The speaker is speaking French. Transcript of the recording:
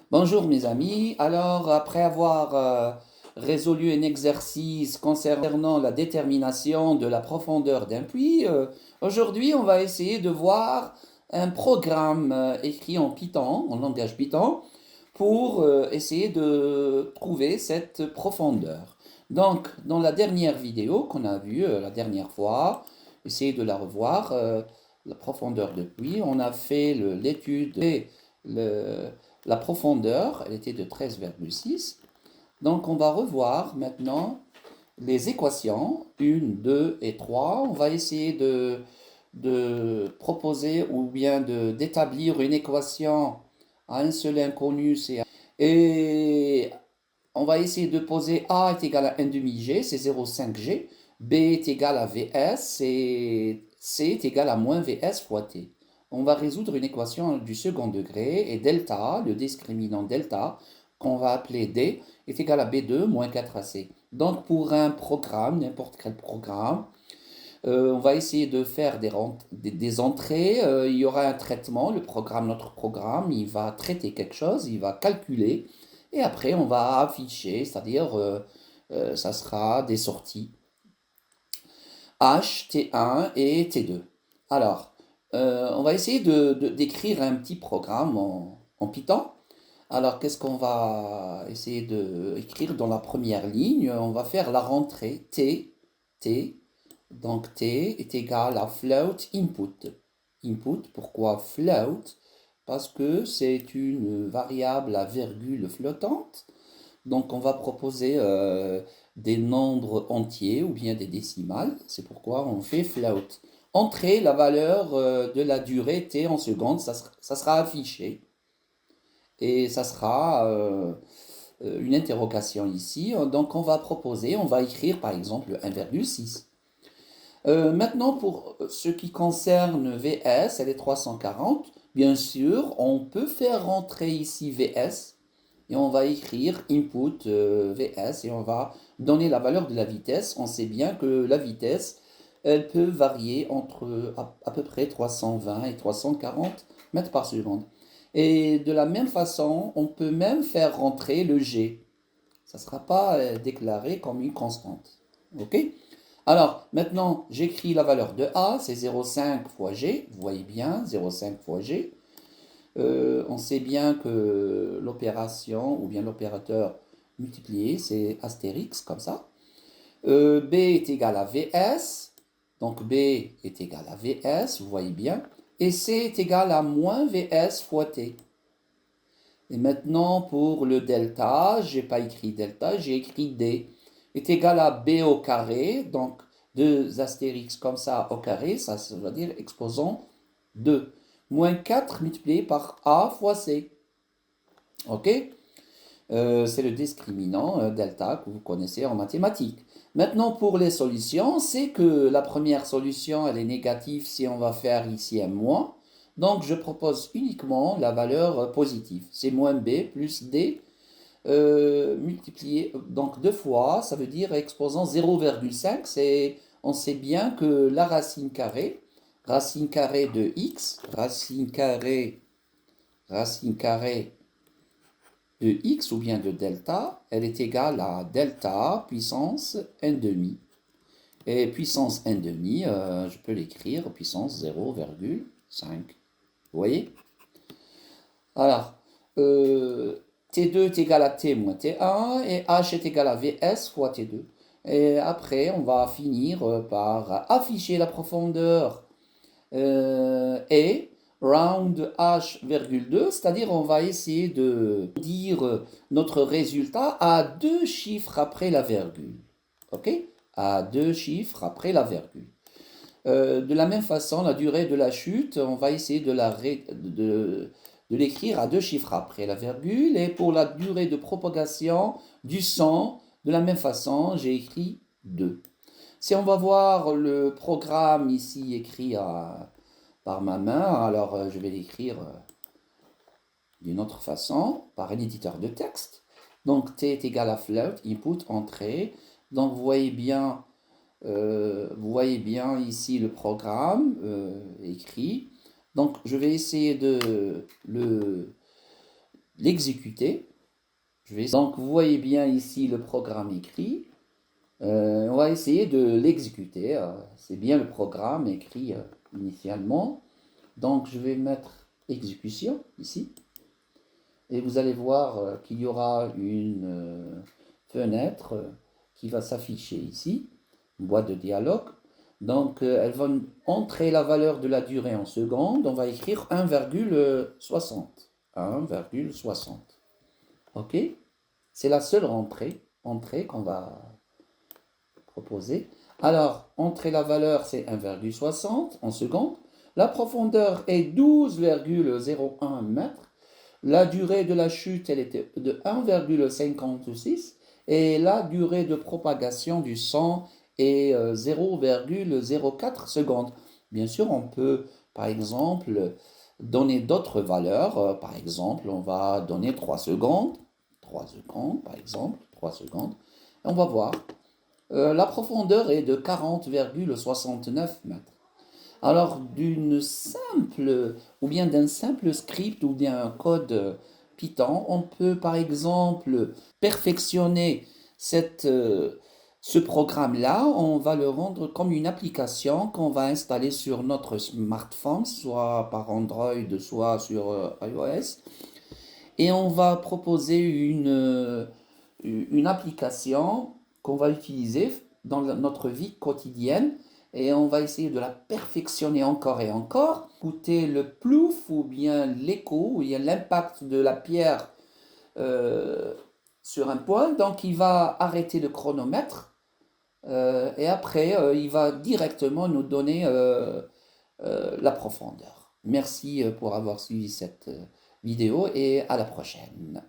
Bonjour mes amis. Alors, après avoir résolu un exercice concernant la détermination de la profondeur d'un puits, aujourd'hui on va essayer de voir un programme écrit en Python, en langage Python, pour essayer de trouver cette profondeur. Donc, dans la dernière vidéo qu'on a vue la dernière fois, essayez de la revoir, la profondeur de puits, on a fait l'étude et le, la profondeur, elle était de 13,6. Donc on va revoir maintenant les équations, 1, 2 et 3. On va essayer de proposer ou bien d'établir une équation à un seul inconnu. Et on va essayer de poser A est égal à 1 demi G, c'est 0,5G. B est égal à VS et C est égal à moins VS fois T. On va résoudre une équation du second degré et delta, le discriminant delta, qu'on va appeler D, est égal à B2 moins 4AC. Donc pour un programme, n'importe quel programme, on va essayer de faire des entrées. Il y aura un traitement, notre programme, il va traiter quelque chose, il va calculer, et après on va afficher, c'est-à-dire ça sera des sorties H, T1 et T2. Alors, on va essayer d'écrire un petit programme en Python. Alors, qu'est-ce qu'on va essayer d'écrire dans la première ligne? On va faire la rentrée T. Donc, T est égal à float input. Input, pourquoi float? Parce que c'est une variable à virgule flottante. Donc, on va proposer des nombres entiers ou bien des décimales. C'est pourquoi on fait float. Entrer la valeur de la durée T en secondes, ça sera affiché et ça sera une interrogation ici. Donc on va proposer, on va écrire par exemple 1,6. Maintenant pour ce qui concerne VS, elle est 340. Bien sûr, on peut faire rentrer ici VS et on va écrire input VS et on va donner la valeur de la vitesse. On sait bien que la vitesse, elle peut varier entre à peu près 320 et 340 mètres par seconde. Et de la même façon, on peut même faire rentrer le G. Ça ne sera pas déclaré comme une constante. OK? Alors, maintenant, j'écris la valeur de A, c'est 0,5 fois G. Vous voyez bien, 0,5 fois G. On sait bien que l'opération, ou bien l'opérateur multiplié, c'est astérix, comme ça. B est égal à VS. Donc, B est égal à VS, vous voyez bien. Et C est égal à moins VS fois T. Et maintenant, pour le delta, j'ai pas écrit delta, j'ai écrit D est égal à B au carré. Donc, deux astérix comme ça au carré, ça veut dire exposant 2. Moins 4 multiplié par A fois C. OK? C'est le discriminant delta que vous connaissez en mathématiques. Maintenant, pour les solutions, c'est que la première solution, elle est négative si on va faire ici un moins. Donc, je propose uniquement la valeur positive. C'est moins b plus d multiplié, donc deux fois, ça veut dire exposant 0,5. On sait bien que la racine carrée de x, racine carrée de x ou bien de delta, elle est égale à delta puissance n demi. Et puissance n demi, je peux l'écrire puissance 0,5. Vous voyez? Alors, T2 est égal à T moins T1 et H est égal à VS fois T2. Et après, on va finir par afficher la profondeur et round H,2, c'est-à-dire on va essayer de dire notre résultat à deux chiffres après la virgule. OK? À deux chiffres après la virgule. De la même façon, la durée de la chute, on va essayer de l'écrire à deux chiffres après la virgule. Et pour la durée de propagation du son, de la même façon, j'ai écrit 2. Si on va voir le programme ici écrit par ma main, alors je vais l'écrire d'une autre façon, par un éditeur de texte. Donc t est égal à float, input, entrée. Donc vous voyez bien ici le programme écrit. Donc je vais essayer l'exécuter. Donc vous voyez bien ici le programme écrit. On va essayer de l'exécuter. C'est bien le programme écrit initialement. Donc je vais mettre exécution ici. Et vous allez voir qu'il y aura une fenêtre qui va s'afficher ici, une boîte de dialogue. Donc elle va entrer la valeur de la durée en secondes. On va écrire 1,60. 1,60. OK? C'est la seule entrée qu'on va proposer. Alors, entrer la valeur, c'est 1,60 en secondes. La profondeur est 12,01 mètres. La durée de la chute, elle était de 1,56 et la durée de propagation du son est 0,04 secondes. Bien sûr, on peut, par exemple, donner d'autres valeurs. Par exemple, on va donner 3 secondes. 3 secondes, par exemple, 3 secondes. Et on va voir. La profondeur est de 40,69 mètres. Alors, d'une simple, ou bien d'un simple script ou d'un code Python, on peut par exemple perfectionner ce programme-là. On va le rendre comme une application qu'on va installer sur notre smartphone, soit par Android, soit sur iOS. Et on va proposer une application qu'on va utiliser dans notre vie quotidienne et on va essayer de la perfectionner encore et encore. Écouter le plouf ou bien l'écho ou bien l'impact de la pierre euh, sur un point. Donc il va arrêter le chronomètre et après il va directement nous donner la profondeur. Merci pour avoir suivi cette vidéo et à la prochaine.